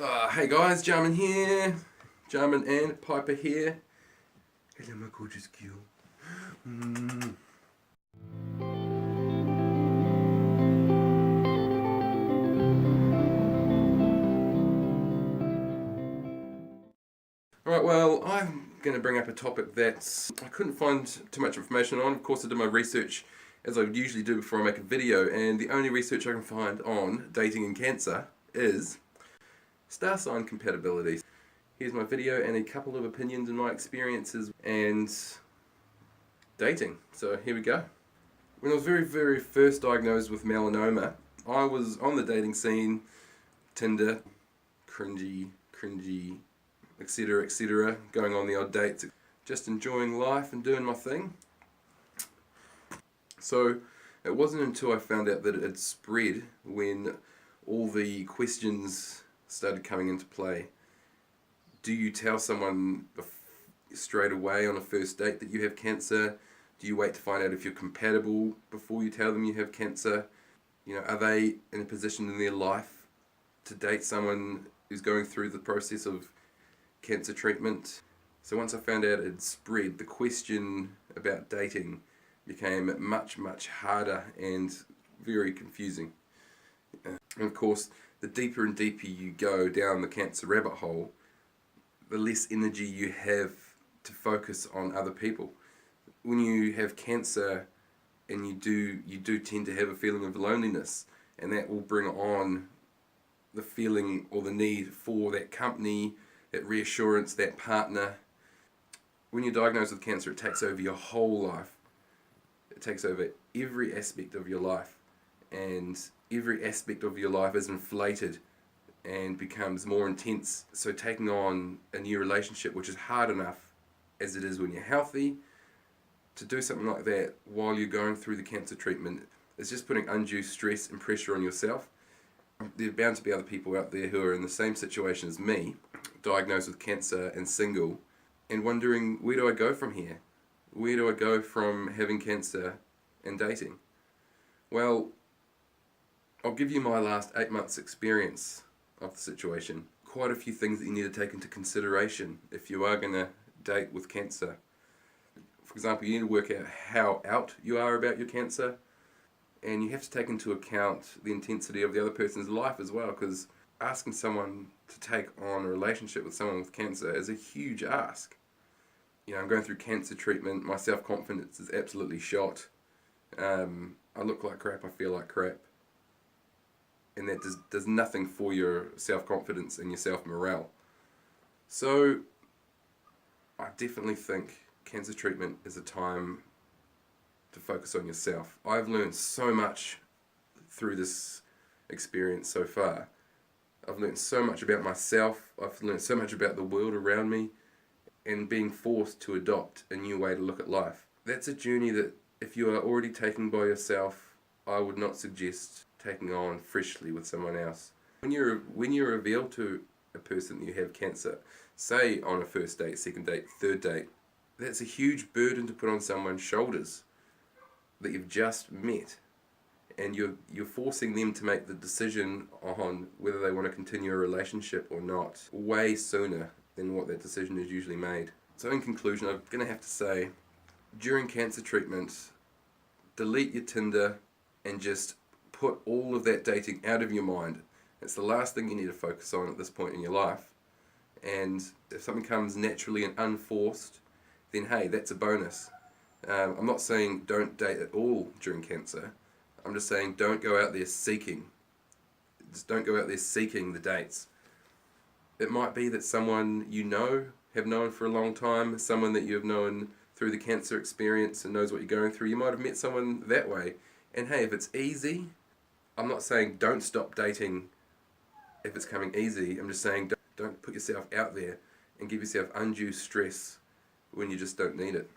Hey guys, Jarman here. Jarman and Piper here. Hello my gorgeous girl. Alright, well, I'm going to bring up a topic that I couldn't find too much information on. Of course I did my research as I would usually do before I make a video, and the only research I can find on dating and cancer is star sign compatibility. Here's my video and a couple of opinions and my experiences and dating. So here we go. When I was very first diagnosed with melanoma, I was on the dating scene, Tinder, cringy, etc, going on the odd dates, just enjoying life and doing my thing. So it wasn't until I found out that it had spread when all the questions started coming into play. Do you tell someone straight away on a first date that you have cancer? Do you wait to find out if you're compatible before you tell them you have cancer? You know, are they in a position in their life to date someone who's going through the process of cancer treatment? So once I found out it had spread, the question about dating became much harder and very confusing. And of course, the deeper and deeper you go down the cancer rabbit hole, the less energy you have to focus on other people. When you have cancer, and you do tend to have a feeling of loneliness, and that will bring on the feeling or the need for that company, that reassurance, that partner. When you're diagnosed with cancer, it takes over your whole life. It takes over every aspect of your life, and every aspect of your life is inflated and becomes more intense. So taking on a new relationship, which is hard enough as it is when you're healthy, to do something like that while you're going through the cancer treatment is just putting undue stress and pressure on yourself. There are bound to be other people out there who are in the same situation as me, diagnosed with cancer and single, and wondering, where do I go from here? Where do I go from having cancer and dating? Well, I'll give you my last 8 months experience of the situation. Quite a few things that you need to take into consideration if you are going to date with cancer. For example, you need to work out how out you are about your cancer, and you have to take into account the intensity of the other person's life as well, because asking someone to take on a relationship with someone with cancer is a huge ask. You know, I'm going through cancer treatment, my self-confidence is absolutely shot. I look like crap, I feel like crap. And that does nothing for your self-confidence and your self-morale. So I definitely think cancer treatment is a time to focus on yourself. I've learned so much through this experience so far. I've learned so much about myself, I've learned so much about the world around me, and being forced to adopt a new way to look at life. That's a journey that if you are already taking by yourself, I would not suggest taking on freshly with someone else. When you reveal to a person that you have cancer, say on a first date, second date, third date, that's a huge burden to put on someone's shoulders that you've just met, and you're forcing them to make the decision on whether they want to continue a relationship or not way sooner than what that decision is usually made. So in conclusion, I'm going to have to say, during cancer treatment, delete your Tinder and just put all of that dating out of your mind. It's the last thing you need to focus on at this point in your life. And if something comes naturally and unforced, then hey, that's a bonus. I'm not saying don't date at all during cancer. I'm just saying don't go out there seeking. Just don't go out there seeking the dates. It might be that someone you know, have known for a long time, someone that you have known through the cancer experience and knows what you're going through, you might have met someone that way. And hey, if it's easy, I'm not saying don't stop dating if it's coming easy. I'm just saying don't put yourself out there and give yourself undue stress when you just don't need it.